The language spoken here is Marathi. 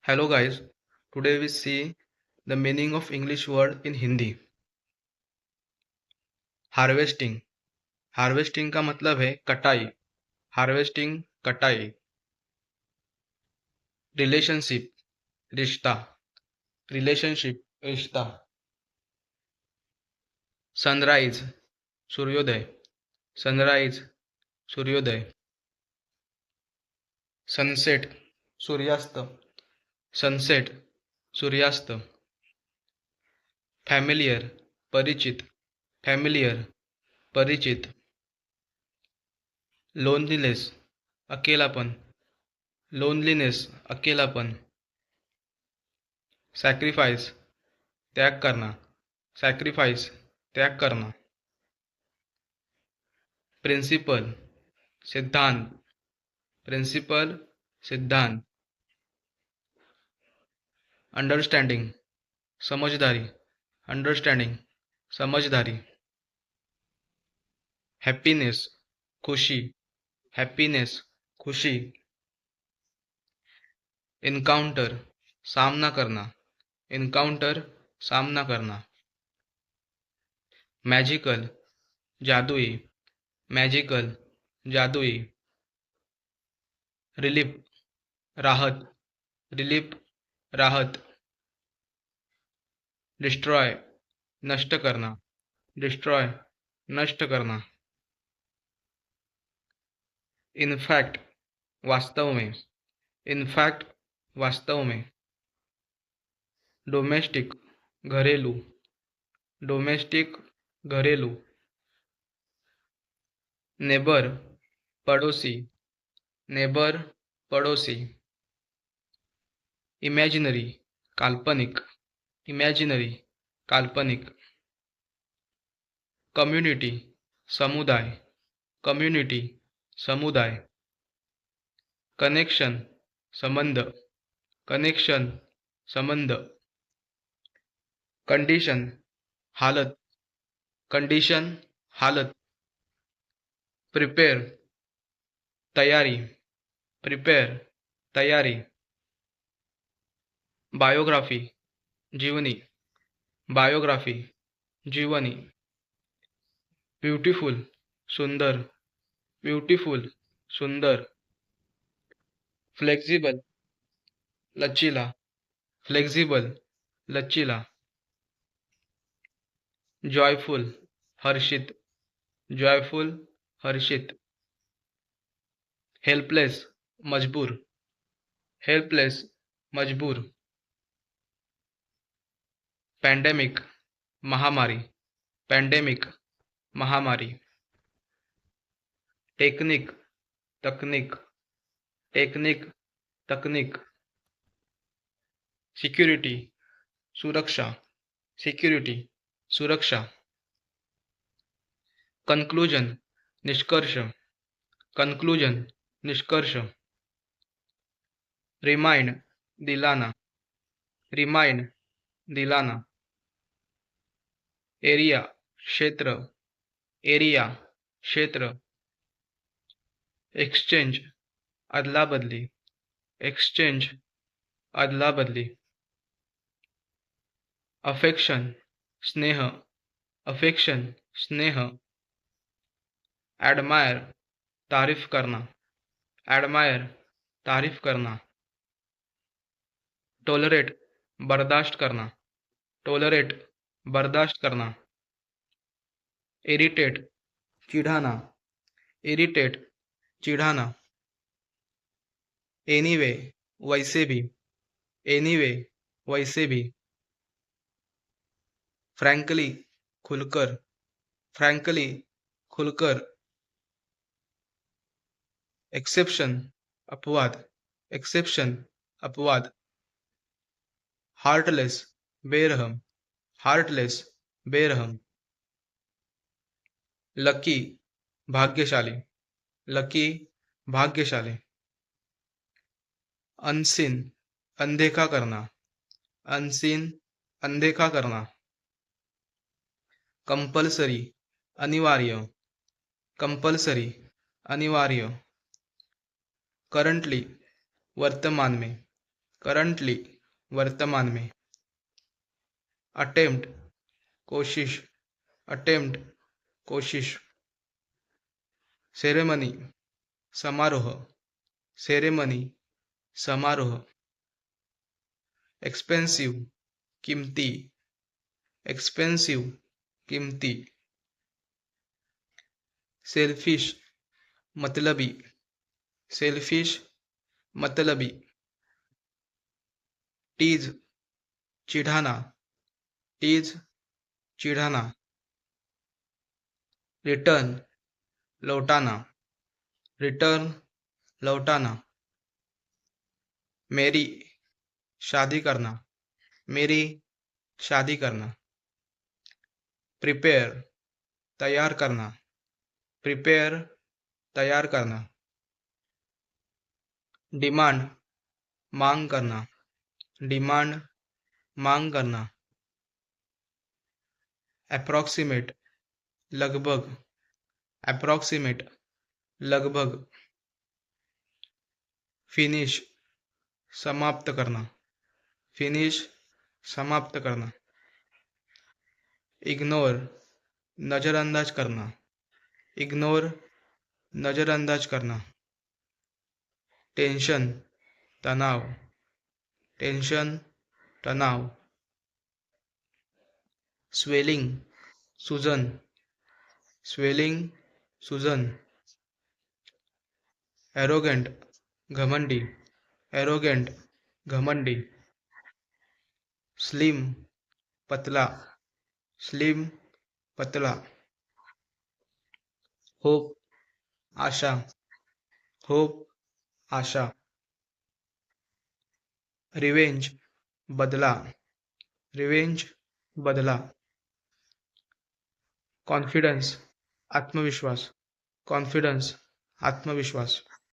Hello guys, today we see the meaning of English word in Hindi. Harvesting. Harvesting का मतलब है कटाई। हार्वेस्टिंग कटाई। रिलेशनशिप रिश्ता। रिलेशनशिप रिश्ता। सनराइज सूर्योदय। सनराइज सूर्योदय। सनसेट सूर्यास्त। सनसेट सूर्यास्त। फॅमिलियर परिचित। फॅमिलियर परिचित। लोनलीनेस अकेलापन। लोनलीनेस अकेलापन। सॅक्रिफाइस त्याग करना। सॅक्रिफाइस त्याग करना। प्रिंसिपल सिद्धांत। प्रिंसिपल सिद्धांत। अंडरस्टँडिंग समझदारी। अंडरस्टँडिंग समझदारी। हॅपीनेस खुशी। हॅपीनेस खुशी। एन्काउंटर सामना करना। एन्काउंटर सामना करना। मॅजिकल जादुई। मॅजिकल जादुई। रिलीफ राहत। रिलीफ राहत। डिस्ट्रॉय नष्ट करना। डिस्ट्रॉय नष्ट करना। इनफैक्ट वास्तव में। इनफैक्ट वास्तव में। डोमेस्टिक घरेलू। डोमेस्टिक घरेलू। नेबर पड़ोसी। नेबर पड़ोसी। इमॅजिनरी काल्पनिक। इमॅजिनरी काल्पनिक। कम्युनिटी समुदाय। कम्युनिटी समुदाय। कनेक्शन संबंध। कनेक्शन संबंध। कंडिशन हालत। कंडिशन हालत। प्रिपेअर तयारी। प्रिपेअर तयारी। बायोग्राफी जीवनी। बायोग्राफी जीवनी। ब्युटिफुल सुंदर। ब्युटिफुल सुंदर। फ्लेक्सिबल लचीला। फ्लेक्सिबल लचीला। जॉयफुल हर्षित। जॉयफुल हर्षित। हेल्पलेस मजबूर। हेल्पलेस मजबूर। पॅन्डेमिक महामारी। पॅन्डेमिक महामारी। टेक्निक तकनीक। टेक्निक तकनीक। सिक्युरिटी सुरक्षा। सिक्युरिटी सुरक्षा। कन्क्लूजन निष्कर्ष। कन्क्लूजन निष्कर्ष। रिमाइंड दिलाना। रिमाइंड दिलाना। एरिया क्षेत्र। एरिया क्षेत्र। एक्सचेंज अदला बदली। एक्सचेंज अदला बदली। अफेक्शन स्नेह। अफेक्शन स्नेह। ॲडमायर तारीफ करना। ॲडमायर तारीफ करना। टॉलरेट बर्दाश्त करना। टॉलरेट बर्दाश्त करना। इरिटेट चिढ़ाना। इरिटेट चिढ़ाना। एनीवे वैसे भी। एनीवे वैसे भी। फ्रँकली खुलकर। फ्रँकली खुलकर। एक्सेप्शन अपवाद। एक्सेप्शन अपवाद। हार्टलेस बेरहम। हार्टलेस बेरहम। लकी भाग्यशाली। लकी भाग्यशाली। अनसीन अनदेखा करना। अनसीन अनदेखा करना। कंपल्सरी अनिवार्य। कंपल्सरी अनिवार्य। करंटली वर्तमान में। करंटली वर्तमान में, अटेम्प्ट कोशिश, अटेम्प्ट कोशिश, सेरेमनी समारोह, सेरेमनी समारोह, एक्सपेंसिव कीमती, एक्सपेंसिव कीमती, सेल्फिश मतलबी, सेल्फिश मतलबी, टीज चिढ़ाना, टीज चिढ़ाना, रिटर्न लौटाना, रिटर्न लौटाना, मेरी शादी करना, मेरी शादी करना, प्रिपेयर तैयार करना, प्रिपेयर तैयार करना, डिमांड मांग करना, डिमांड मांग करना, अप्रॉक्सीमेट लगभग, अप्रॉक्सीमेट लगभग, फिनिश समाप्त करना, फिनिश समाप्त करना, इग्नोर नज़रअंदाज करना, इग्नोर नज़रअंदाज करना, टेंशन तनाव, टेंशन तनाव, स्वेलिंग सूजन, स्वेलिंग सूजन, एरोगेंट घमंडी, एरोगेंट घमंडी, स्लिम पतला, स्लिम पतला, होप आशा, होप आशा, रिवेंज बदला, रिवेंज बदला, कॉन्फिडन्स आत्मविश्वास, कॉन्फिडन्स आत्मविश्वास,